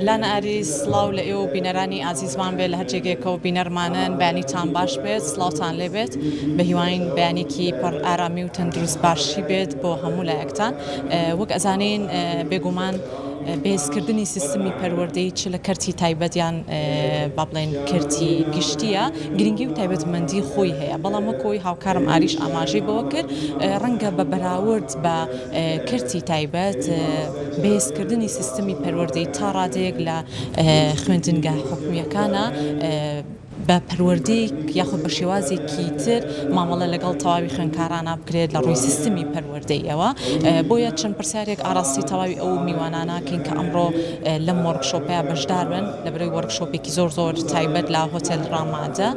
لانا ئاری سڵاو لە ئێوە بینەرانی ئازیزمان بێت لە هەرجێگێکەوە بینەرمانن بەیانیتان باش بێت سڵاوتان لێ بێت بە هیواین بەیانێکی پڕ ئارامی و تەندروست باشی بێت بۆ هەموو لایەکتان وەک ئەزانین بێگومان بێزکردنی سیستمی پەروەردەی چ لە کەرتی تایبەتیان با بڵێن کەرتی گشتیە گرنگی و تایبەتمەندی خۆی هەیە بەڵام وەکۆی هاوکارم ئاریش ئاماژەی بەوە کرد ڕەنگە بە بەراورد بە کەرتی تایبەت بێزکردنی سیستمی پەروەردەی تا ڕادەیەک لە خوێندنگە حکومیەکانە بە پەروەردەیەک یاخود بە شێوازێکی تر مامەڵە لەگەڵ تەواوی خوێندکارانە بکرێت لە ڕووی سیستمی پەروەردەیەوە بۆیە چەند پرسیارێک ئاراستی تەواوی ئەو میواناناکەین کە ئەمڕۆ لەم وەرکشۆپەیە بەشدار بن لەبەرەوەی وەرکشۆپێکی زۆر تایبەت لە هۆتێل ڕامادە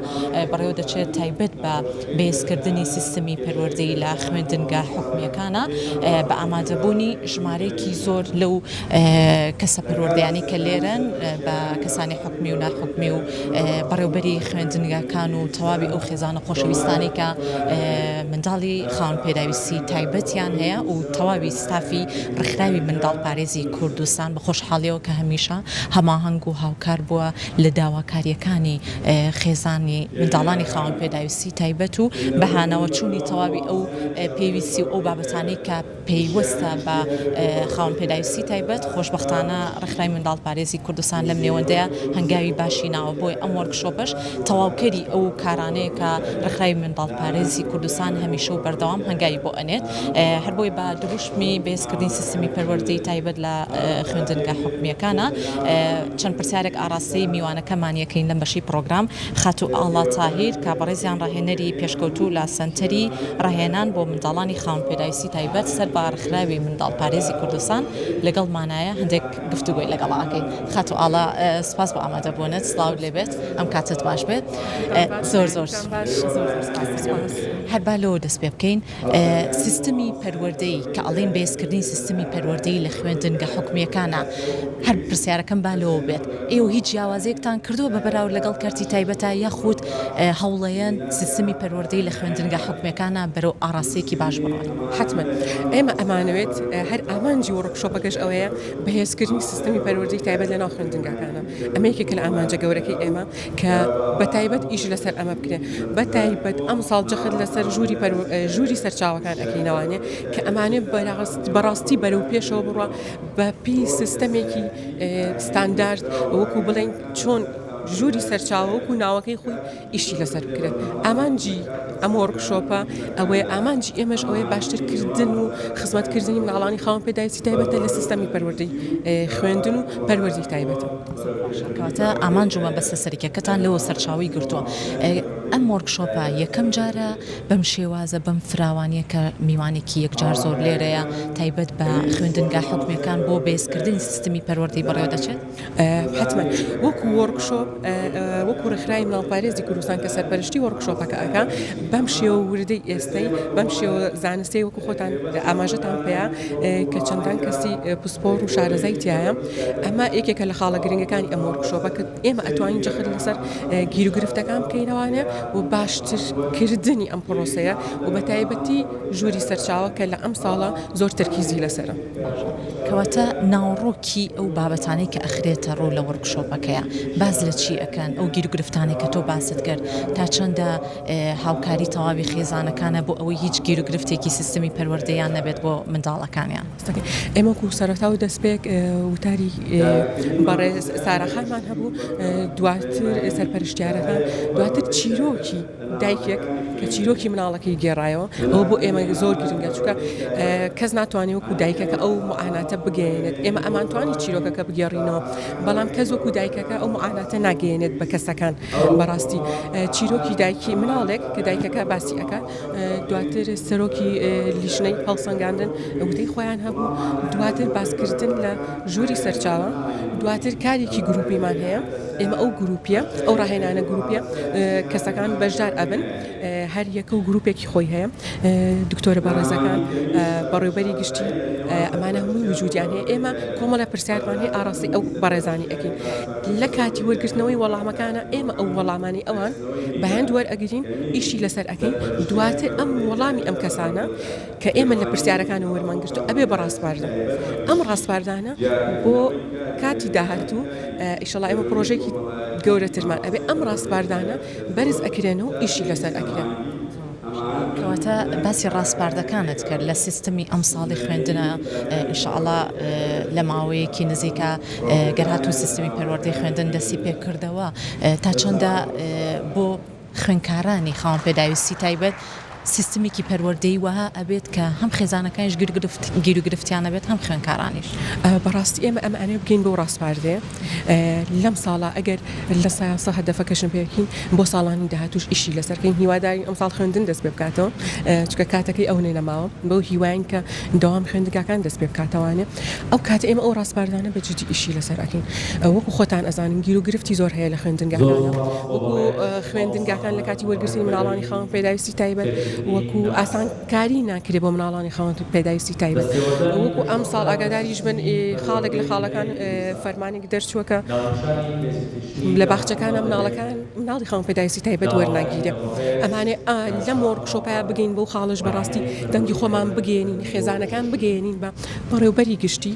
بەڕێوە دەچێت تایبەت بە بێزکردنی سیستمی پەروەردەی لە خوێندنگە حکومیەکانە بە ئامادەبوونی ژمارەیەکی زۆر لەو کەسە پەروەردەیانی کە لێرن بە کەسانی حکومی و ناحکومی و بەڕێوەبەری خوێندنگەکان و تەواوی ئەو خێزانە خۆشەویستانی کە منداڵی خاوەن پێداویستی تایبەتیان هەیە و تەواوی ستافی ڕێکخراوی منداڵپارێزی کوردستان بە خۆشحاڵیەوە کە هەمیشە هەماهەنگ و هاوکار بووە لە داواکاریەکانی خێزانی منداڵانی خاوەن پێداویستی تایبەت و بەهانەوە چوونی تەواوی ئەو پێویستی و ئەو بابەتانەی کە پێیوەستە بە خاوەن پێداویستی تایبەت خۆشبەختانە ڕێکخراوی منداڵپارێزی کوردستان لەم نێوەندەیە هەنگاوی باشی ناوە بۆی ئەم وەرکشۆپەش تەواوکەری ئەو کارانەیە کە ڕێکخراوی منداڵپارێزی کوردستان هەمیشە و بەردەوام هەنگاوی بۆ ئەنێت هەر بۆی بە دروشمی بێزکردنی سیستمی پەروەردەی تایبەت لە خوێندنگە حکومیەکانە چەند پرسیارێک ئاراستی میوانەکەمان یەکەین لەم بەشی پرۆگرام خاتو ئاڵا تاهیر کابڕێزیان ڕاهێنەری پێشکەوتوو لە سەنتەری ڕاهێنان بۆ منداڵانی خاوەن پێداویستی تایبەت سەر بە ڕێکخراوی منداڵپارێزی کوردستان لەگەڵمانایە هەندێک گفتوگۆی لەگەڵاکەین خاتو ئاڵا سپاس بە ئامادەبوونت سڵاو لێبێت ئەم کاتت باش بێت زۆر هەر با لەوە دەست پێ بکەین سیستمی پەروەردەی کە ئەڵێن بێزکردنی سیستمی پەروەردەی لە خوێندنگە حکومیەکانە هەر پرسیارەکەم با لەوە بێت ئێوە هیچ جیاوازەیەکتان کردووە بە بەراورد لەگەڵ کەرتی تایبەتە یاخود هەوڵەیەن سیستمی پەروەردەی لە خوێندنگە حکومیەکانە بەرەو ئاراستەیەکی باش بڕوات حتما ئێمە ئەمانەوێت هەر ئامانجی وەرکشۆپەکەش ئەوەیە بەهێزکردنی سیستمی پەروەردەی تایبەت لە ناو خوێندنگەکانە ئەمە یەکێکە لە ئامانجە گەورەکەی ئێمە کە بە تایبەت ئیش لەسەر ئەمە بکرێن بە تایبەت ئەم ساڵ جەخت لەسەر ژووری سەرچاوەکان ئەکەینەوانێ کە ئەمانێ بەڕاستی بەرەو پێشەوە بڕوە بە پێی سیستەمێکی ستاندارد وەکو بڵێن چۆن ژووری سەرچاوەکو ناوەکەی خۆی ئیشی لەسەر بکرێت ئامانجی ئەم وەرکشۆپە ئەوەیە ئامانجی ئێمەش ئەوەیە باشترکردن و خزمەتکردنی منداڵانی خاوەن پێداویستی تایبەتە لە سیستەمی پەروەردەی خوێندن و پەروەردەی تایبەتە کەواتە ئامانجومە بەسە سەرکیەکەتان لەوە سەرچاوی گرتووە ئەم وەرکشۆپە یەکەم جارە بەم شێوازە بەم فراوانیە کە میوانێکی یەکجار زۆر لێرەیە تایبەت بە خوێندنگە حکومیەکان بۆ بێزکردنی سیستمی پەروەردەی بەڕێوە دەچێت حتما وەکو وەرکشۆپ وەکو ڕێکخراوی منداڵپارێزی کوردستان کە سەرپەرشتی وەرکشۆپەکە ئەکا بەم شێوە وردەی ئێستەی بەم شێوە زانستەی وەکو خۆتان ئاماژەتان پێەیە کە چەندان کەسی پسپۆر و شارەزای تایە ئەمە یەکێکە لە خاڵە گرنگەکانی ئەم وەرکشۆپە کە ئێمە ئەتوانین جەخت لەسەر گیر و گرفتەکان بکەینەوانێ و باشترکردنی ئەم پرۆسەیە و بە تایبەتی ژووری سەرچاوە کە لە ئەم ساڵە زۆر تەرکیزی لەسەرە کەواتە ناوڕۆکی ئەو بابەتانەی کە ئەخرێتە ڕوو لە وەرکشۆپەکەیە باز لە چی ئەەکەن ئەو گیر و گرفتانی کە تۆ باست کرد تا چەندە هاوکاری تەواوی خێزانەکانە بۆ ئەوەی هیچ گیر و گرفتێکی سیستمی پەروەردەیان نەبێت بۆ منداڵەکانیان ئێمە و سەرەتا و دەستپێک وتاری بەڕێز ساراخانمان هەبوو دواتر سەرپەرشتیارەکان دواتر چیرۆکی دایکێک کە چیرۆکی مناڵەکەی گێڕایەوە ئەوە بۆ ئێمە زۆر گرنگە چووکە کەس ناتوانێت وەکو دایکەکە ئەو معاناتە بگەێنێت ئێمە ئەمانتوانی چیرۆکەکە بگێڕینەوە بەڵام کەس وەکو دایکەکە ئەو معاناتە ناگەێنێت بە کەسەکان بەڕاستی چیرۆکی دایکی مناڵێک کە دایکەکە باسی ئەەکە دواتر سەرۆکی لیژنەی هەڵسەنگاندن وتەی خۆیان هەبوو دواتر باسکردن لە ژووری سەرچاوە دواتر کارێکی گروپیمان هەیە ئێمە ئەو گروپیە ئەو ڕاهێنانە گروپیە کەسەکان بەشدار ئەبن هەر یەکە و گروپێکی خۆی هەیە دکتۆرە بەڕێزەکان بەڕێوەبەری گشتی ئەمانە هەمووی وجودیان هەیە ئێمە کۆمەڵە پرسیارمان هەیە ئاڕاستی ئەو بەڕێزانی ئەکەین لە کاتی وەرگرتنەوەی وەڵامەکانە ئێمە ئەو وەڵامانی ئەوان بەهەند وەرئەگرین ئیشی لەسەر ئەەکەین دواتر ئەم وەڵامی ئەم کەسانە کە ئێمە لە پرسیارەکانە وەرمانگرتو ئەبێ بەڕاستباردن ئەم ڕاستباردانە بۆ کاتی داهاتوو ئیشەڵا ئێمە پرۆژێکی گەورەترمان ئەبێ ئەم ڕاستباردانە بەرز ئەکرێنەوە ئیشی لەسەر ئەکرێن کەواتە باسی ڕاستپاردەکانت کرد لە سیستمی ئەم ساڵی خوێندنە ئینشاءڵڵا لە ماوەیەکی نزیکە گەرهاتوو سیستمی پەروەردەی خوێندن دەستی پێ کردەوە تا چۆندا بۆ خوێندکارانی خاوەن پێداویستی تایبەت سیستمێکی پەروەردەی وەها ئەبێت کە هەم خێزانەکانیش گیر و گرفتیانە بێت هەم خوێندکارانیش بەڕاستی ئێمە ئەمانێ بگەین بۆ ڕاستپاردێ لەم ساڵە ئەگەر لە سایاسە هەدەفەکەشم پێکەین بۆ ساڵانی داهاتوش ئیشی لەسەرکەین هیواداری ئەم ساڵ خوێندن دەست پێ بکاتەوە چکە کاتەکەی ئەو نێنەماوە بەو هیوایین کە دەوام خوێندنگاکان دەست پێ بکاتەوانێ ئەو کاتە ئێمە ئەو ڕاستپاردانە بەجددی ئیشی لەسەر ئەکەین وەکو خۆتان ئەزانین گیر و گرفتی زۆر هەیە لە خوێندنگاکانە وەکو خوێندنگاکان لە کاتی وەرگرتنی مناڵانی خاوەن پێداویستی تایبەت وەکو کاری ناکرێ بۆ مناڵانی خاوەن پێداویستی تایبەت وەکو ئەم ساڵ ئاگاداریش بن خاڵێک لە خاڵەکان فەرمانێک دەرچووەکە لە باخچەکانە مناڵی خاوەن پێداویستی تایبەت وەرناگیرێ ئەمانێ لەم وەرکشۆپایە بگەین بۆ خاڵش بەڕاستی دەنگی خۆمان بگەێنین خێزانەکان بگەێنین بە بەڕێوەبەری گشتی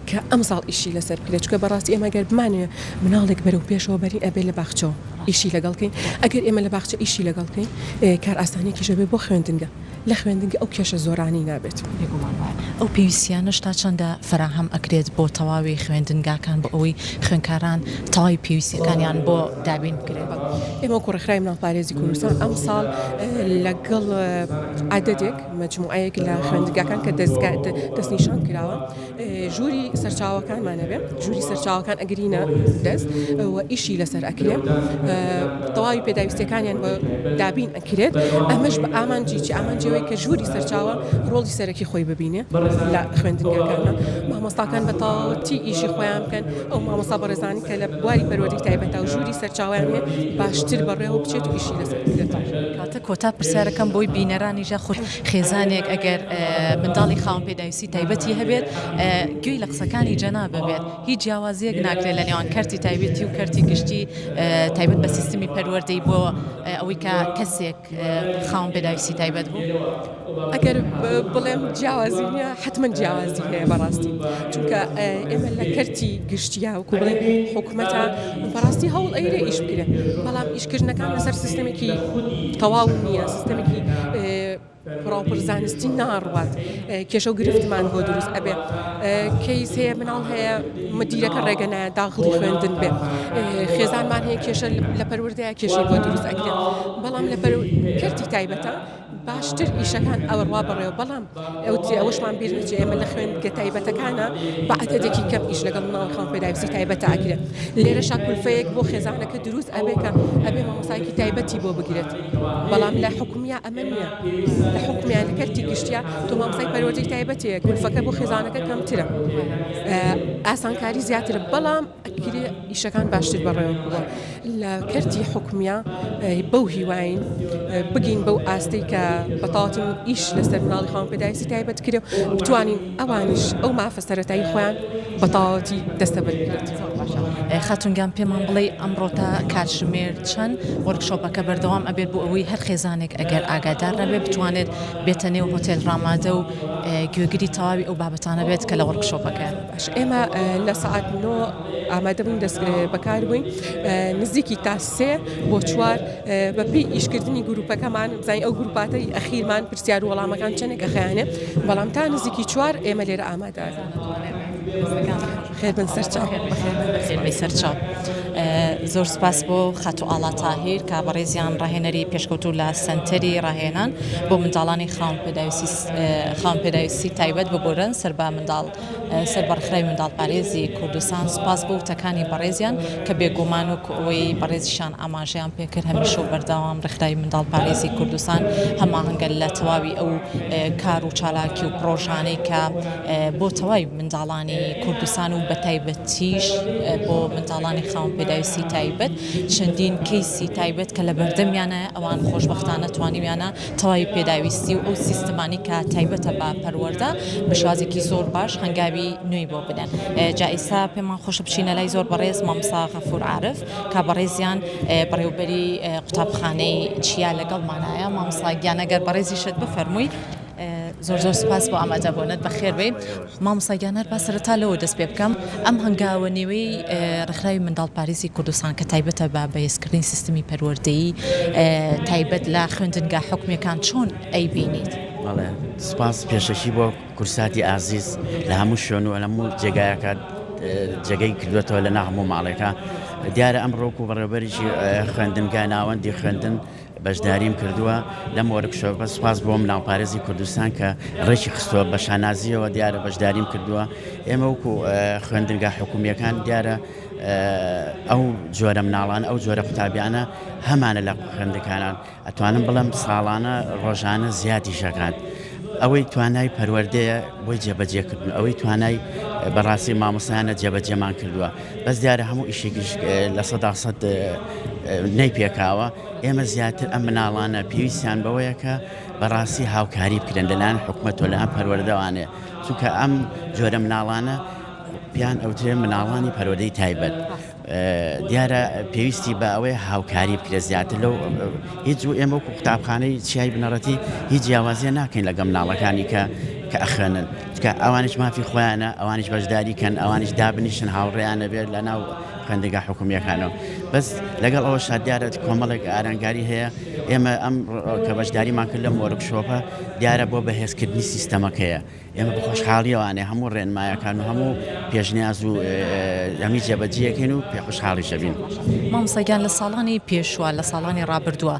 کە ئەم ساڵ ئیشی لەسەر بکرێت چکە بەڕاستی ئێمە گەر بمانێ مناڵێک بەرەو پێشەوە بەرین ئەبێ لە باخچەوە ئیشی لەگەڵکەین ئەگەر ئێمە لە باخچە ئیشی لەگەڵکەین کار ئاسانێکیشە بێ بۆ خوێندنگە لە خوێندنگە ئەو کێشە زۆرانی نابێت ئەو پێویستیانش تا چەندە فراهەم ئەکرێت بۆ تەواوی خوێندنگاکان بۆ ئەوەی خوێندکاران تەواوی پێویستیەکانیان بۆ دابین بکرێت ئێمە کوڕەخرای مناڵپارێزی کوردستان ئەم ساڵ لەگەڵ عەدەدێک مەجموعەیەک لە خوێندنگاکان کە دەستنیشان کراوە ژووری سەرچاوەکانمانە بێ ژووری سەرچاوەکان ئەگرینە دەست و ئیشی لەسەر ئەکرێت تەواوی پێداویستەکانیان بە دابین ئەکرێت ئەمەش بە ئامانجیەوەی کە ژووری سەرچاوە ڕۆڵی سەرەکی خۆی ببینێ لە خوێندنگەکانە مامۆستاکان بە تاوەتی ئیشی خۆیان بکەن ئەو مامۆستا بەڕێزانی کە لە بواری پەروەردەی تایبەتە و ژووری سەرچاویان هەیە باشتر بەڕێوە بچێت و ئیشی لەسەر بکرێت کاتە کۆتا پرسیارەکەم بۆی بینەرانی ژە خۆش خێزانێک ئەگەر منداڵی خاوەن پێداویستی تایبەتی هەبێت گوێی لە قسەکانی جەناب ببێت هیچ جیاوازیەک ناکرێت لە نێوان کەرتی تایبەتی و کەرتی گشتی تایبەت بە سیستمی پەروەردەی بۆ ئەوەی کە کەسێک خاوەن پێداویستی تایبەت بوو ئەگەر بڵێم جیاوازی نیە حتمما جیاوازی هەیە بەڕاستی چونکە ئێمە لە کەرتی گشتیا وکو بڵێن حکوومەتە بەڕاستی هەوڵ ئەیرێ ئیش بکرێن بەڵام ئیشکردنەکان لەسەر سیستمێکی تەواو نییە سیستمێکی پڕاپڕ زانستی ناڕوات کێشە و گرفتمان بۆ دروست ئەبێ کەیس هەیە مناڵ هەیە مدیرەکە ڕێگە نایە داخڵی خوێندن بێ خێزانمان هەیە کێشە لە پەروەردەیە کێشەی بۆ دروست ئەکرێت بەڵام لە کەرتی تایبەتە باشتر ئیشەکان ئەوڕوا بڕێەوە بەڵام ئەوەشمان بیر نەچێ ئێمە لە خوێندگە تایبەتەکانە بە عەدەدێکی کەم ئیش لەگەڵ مناڵی خاوەن پێداویستی تایبەتە ئەکرێت لێرەشا کولفەیەک بۆ خێزانەکە دروست ئەبێکە ئەبێ مامۆستایەکی تایبەتی بۆ بگرێت بەڵام لە حکومیە ئەمە نییە لە حکومیان لە کەرتی گشتیا تۆ مامۆستای پەروەردەی تایبەتەیە کولفەکە بۆ خێزانەکە کەمترە ئاسانکاری زیاترە بەڵام ئەکرێ ئیشەکان باشتر بەڕێوە بووە لە کەرتی حکومیە بەو هیواین بگین بەو ئاستەی کە بەتاڵاتی ئیش لەسەر مناڵی خاوەن پێداویستی تایبەت کرێ بتوانین ئەوانش ئەو مافە سەرەتایی خۆیان بەتاڵاتی دەستە بەربگرێت خاتونگیان پێمان بڵێ ئەمڕۆ تا کاتژمێر چەند وەرکشۆپەکە بەردەوام ئەبێت بۆ ئەوەی هەر خێزانێک ئەگەر ئاگادار نەبێت بتوانێت بێتە نێو هۆتێل ڕامادە و گوێگری تەواوی ئەو بابەتانە بێت کە لە وەرکشۆپەکە ئێمە لە سەعات 9 ئامادە بووین دەست بەکار بووین نزیکی تا 3 بۆ 4 بەپی ئیشکردنی گروپەکەمان بزانین ئەو گروپاتەی ئەخیرمان پرسیار و وەڵامەکان چەندێک ئەخەیانێ بەڵام تا نزیکی 4 ئێمە لێرە ئامادە خێر بن سەرچاو خێربەی سەرچاو زۆر سپاس بۆ خەتو ئاڵا تاهیر کە بەڕێزیان ڕاهێنەری پێشکەوتوو لە سەنتەری ڕاهێنان بۆ منداڵانی خاوەن پێداویستی تایبەت ببورن سەر بەڕخرای منداڵپارێزی کوردستان سپاس بۆ وتەکانی بەڕێزیان کە بێگومان و ئەوەی بەڕێزیشان ئاماژەیان پێکرد هەمیشە و بەردەوام ڕخرای منداڵپارێزی کوردستان هەماهەنگە لە تەواوی ئەو کار و چالاکی و پرۆژانەی کە بۆ تەواوی منداڵانی کوردستان و بەتایبەتیش بۆ منداڵانی خاوەن پێداویستی تایبەت چەندین کەیسی تایبەت کە لە بەردەمیانە ئەوان خۆشبەختانە توانیویانە تەواوی پێداویستی و ئەو سیستمانی کە تایبەتە بە پەروەردە بە شازێکی زۆر باش هەنگاوی نوێی بۆ بدەن جا ئێستا پێمان خۆش بچینە لای زۆر بەڕێز مامۆستا غەفور عارف کا بەڕێزیان بەڕێوەبەری قوتابخانەی چیا لەگەڵمانایە مامۆستا گیانەگەر بەڕێزیشت بفەرمووی زۆر سپاس بۆ ئامادەبوونت بەخێر بێ مامۆستا گیانەر با سەرەتا لەوە دەست پێ بکەم ئەم هەنگاوە نێوەی ڕێکخراوی منداڵپارێزی کوردستان کە تایبەتە بە بەهێزکردنی سیستمی پەروەردەیی تایبەت لە خوێندنگا حکومیەکان چۆن ئەیبینیت؟ بەڵێ سپاس پێشەشی بۆ کورساتی ئازیز لە هەموو شوێن و لە هەموو جێگایەکە جێگەی کردوێتەوە لە ناو هەموو ماڵێکە دیارە ئەم ڕۆک و بەڕێوەبەریی خوێندنگا ناوەندی خوێندن بەشداریم کردووە لەم وەرکشۆپە سپاس بۆ مناڵپارێزی کوردستان کە ڕێکی خستووە بە شانازیەوە دیارە بەشداریم کردووە ئێمە وەکو خوێندنگا حکومیەکان دیارە ئەو جۆرە مناڵان ئەو جۆرە قوتابیانە هەمانە لە خوێندەکانان ئەتوانم بڵم ساڵانە ڕۆژانە زیادی شەکات ئەوەی توانای پەروەردەیە بۆی جێبەجێکردن ئەوەی توانای بەڕاستی مامۆستایانە جێبەجێمان کردووە بەس دیارە هەموو ئیشێکیش لە 100% نەیپێکاوە ئێمە زیاتر ئەم مناڵانە پێویستیان بەوەیە کە بەڕاستی هاوکاری بکرێن لەلایەن حکومەتەوە لە ئەم پەروەردەوانێ چونکە ئەم جۆرە مناڵانە پیان ئەوترێ مناڵانی پەروەردەی تایبەت دیارە پێویستی بە ئەوەی هاوکاری بکرێت زیاتر لەو هیچ و ئێمە وەکو قوتابخانەی چیای بنەڕەتی هیچ جیاوازیە ناکەین لەگەڵ مناڵەکانی کە ئەخوێنن چکە ئەوانش مافی خۆیانە ئەوانش بەشداریکەن ئەوانش دابنیشن هاوڕێیانە بێت لە ناو خوێندنگا حکومیەکانەوە بەس لەگەڵ ئەوە دیارە کۆمەڵێک ئارانگاری هەیە ئێمە ئەم کە بەشداریمان کرد لەم وەرکشۆپە دیارە بۆ بەهێزکردنی سیستەمەکەیە ئێمە بە خۆشحاڵیەوانێ هەموو ڕێنمایەکان و هەموو پێشنیاز و ئەمی جێبەجێەکەین و پێخۆشحاڵی شەبین مامۆستاگیان لە ساڵانی پێشوە لە ساڵانی ڕابردووە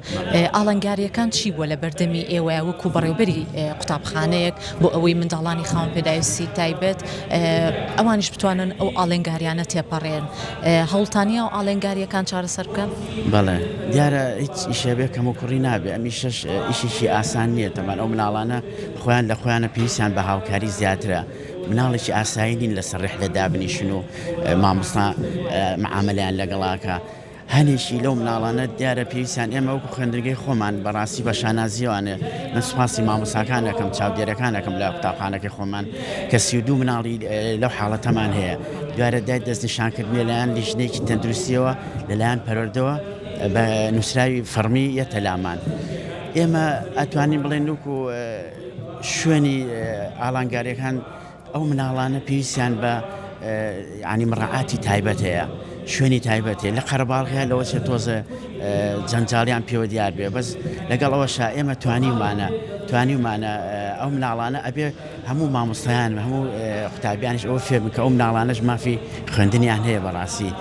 ئاڵنگاریەکان چی بووە لە بەردەمی ئێوە وەکو بەڕێوەبەری قوتابخانەیەک بۆ ئەوەی منداڵانی خاوەن پێداویستی تایبەت ئەوانیش بتوانن ئەو ئاڵنگاریانە تێپەڕێن هەوڵتانیە و ئاڵنگاریەکان چارەسەر بکەن؟ بەڵێ دیارە هیچ ئیشێبێ کەم و کوڕی نابێ ئەمی شەش ئیشیشی ئاسان نییە تەمان ئەو مناڵانە خۆیان لە خۆیانە پێویستیان بە هاوکاری زیاترە مناڵێکی ئاسایی نین لەسەر ڕێحلە دابنیشن و مامۆستا معاملەیان لەگەڵاکە هەنێشی لەو مناڵانە دیارە پێویستیان ئێمە وەکو خوێندنگەی خۆمان بەڕاستی بە شانازیەوانێ من سوپاسی مامۆستاکانەکەم چاودێرەکانەکەم لە قوتابخانەکەی خۆمان کە 32 مناڵی لەو حاڵەتەمان هەیە دوارە دای دەستنیشانکردنی لەلایەن لیژنەیەکی تەندروستیەوە لەلایەن پەروەردەوە بە نووسراوی فەرمی یەتە لامان ئێمە ئەتوانین بڵێن وەکو شوێنی ئاڵنگاریەکان ئەو مناڵانە پێویستیان بە ینی مڕعاتی تایبەت هەیە شوێنی تایبەتێ لە قەرەباڵغەیە لەوە چێت تۆزە جەنجاڵیان پێوە دیار بێ بەس لەگەڵ ئەوەشا ئێمە توانیمانە ئەو مناڵانە ئەبێ هەموو مامۆستایان هەموو قوتابیانش ئەوە فێرن کە ئەو مناڵانەش مافی خوێندنیان هەیە بەڕاستی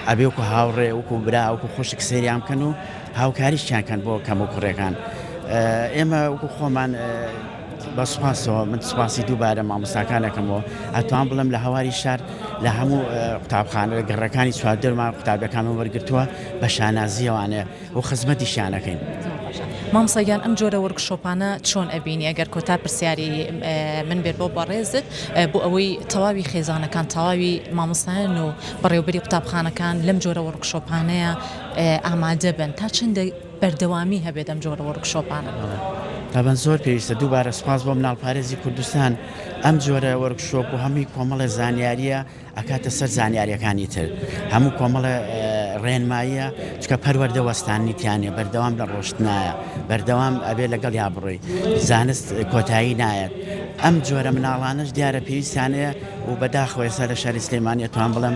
ئەبێ وەکو هاوڕێ وەکو برا وەکو خۆشک سەیریان بکەن و هاوکاریشیان کەن بۆ کەم و کوڕەکان ئێمە وەکو خۆمان بە سوپاسەوە من سوپاسی دووبارە مامۆستاکانەکەمەوە ئەتوان بڵم لە هەواری شار لە هەموو قوتابخانە گەڕەکانی چواردەرمان قوتابەکانمان وەرگرتووە بە شانازیەوانێ و خزمەتیشیانەکەین مامۆستاگیان ئەم جۆرە وەرکشۆپانە چۆن ئەبینی ئەگەر کۆتا پرسیاری من بێت بۆ بەڕێزت بۆ ئەوەی تەواوی خێزانەکان تەواوی مامۆستایان و بەڕێوەبەری قوتابخانەکان لەم جۆرە وەرکشۆپانەیە ئامادە بن تا چەندە بەردەوامی هەبێت ئەم جۆرە وەرکشۆپانە تابەن زۆر پێویستە دووبارە سوپاس بۆ مناڵپارێزی کوردستان ئەم جۆرە وەرکشۆپ و هەمووی کۆمەڵە زانیاریە ئەکاتە سەر زانیاریەکانی تر هەموو کۆمەڵە ڕێنماییە چکە پەروەردە وەستانی تیانێ بەردەوام لە ڕۆشتنایە بەردەوام ئەبێ لەگەڵ یا بڕۆی زانست کۆتایی نایەت ئەم جۆرە مناڵانش دیارە پێویستیانەیە و بەداخەوە سەر لە شاری سلێمانی ئەتوان بڵم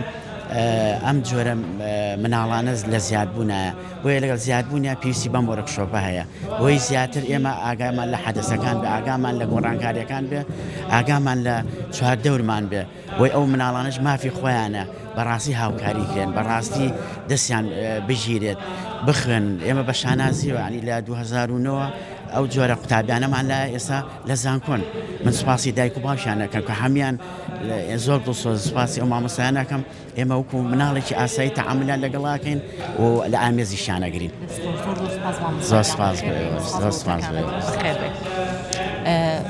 ئەم جۆرە مناڵانە لە زیادبوونایە بۆیە لەگەڵ زیادبوونیە پێویستی بەم وەرکشۆپە هەیە بۆی زیاتر ئێمە ئاگامان لە حەدەسەکان بێ ئاگامان لە گۆڕانکاریەکان بێ ئاگامان لە چواردەورمان بێ بۆی ئەو مناڵانش مافی خۆیانە بەڕاستی هاوکاری کرێن بەڕاستی دەستیان بژیرێت بخوێن ئێمە بە شانازیەوە ینی لە 2009 ئەو جۆرە قوتابیانەمان لە ئێستا لە زانکۆن من سوپاسی دایک و باوشیانەکەم کە هەمیان زۆر دڵسۆز سوپاسی ئەو مامۆستایانەکەم ئێمە وەکو مناڵێکی ئاسایی تەعاملیان لەگەڵاکەین و لە ئامێزیشانەگرین زۆر سپاس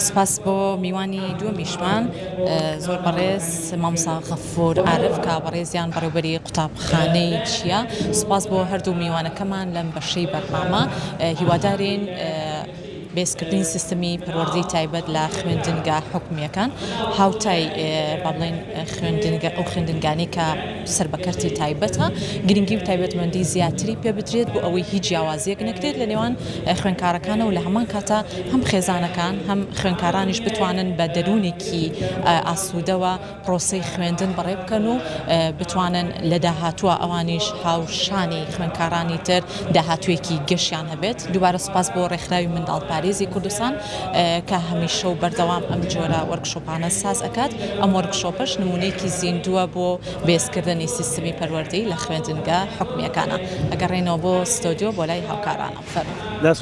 سپاس بۆ میوانی دووەمیشمان زۆر بەڕێز مامۆستا غەفور عارف کە بەڕێزیان بەڕێوەبەری قوتابخانەی چییە. سپاس بۆ هەردوو میوانەکەمان لەم بەشەی بەرنامە. هیوادارین بێزکردنی سیستمی پەروەردەی تایبەت لە خوێندنگا حکومیەکان هاوتای با بڵێن ئەو خوێندنگانەی کە سەربەکەرتی تایبەتە گرنگی و تایبەتمەندی زیاتری پێ بدرێت بۆ ئەوەی هیچ جیاوازیەک نەکرێت لە نێوان خوێندکارەکانە و لە هەمان کاتە هەم خێزانەکان هەم خوێندکارانیش بتوانن بە دەرونێکی ئاسوودەوە پرۆسەی خوێندن بەڕێ بکەن و بتوانن لە داهاتووە ئەوانیش هاوشانی خوێندکارانی تر داهاتوێکی گەشیان هەبێت. دووبارە سپاس بۆ ڕێکخراوی منداڵپارێزی کوردستان کە هەمیشە و بەردەوام ئەم جۆرە وەرکشۆپانە ساز ئەکات. ئەم وەرکشۆپەش نمونەیەکی زیندووە بۆ بێزکردنی سیستمی پەروەردەی لە خوێندنگە حکومیەکانە. ئەگەڕێنەوە بۆ ستۆدیۆ بۆ لای هاوکارانە.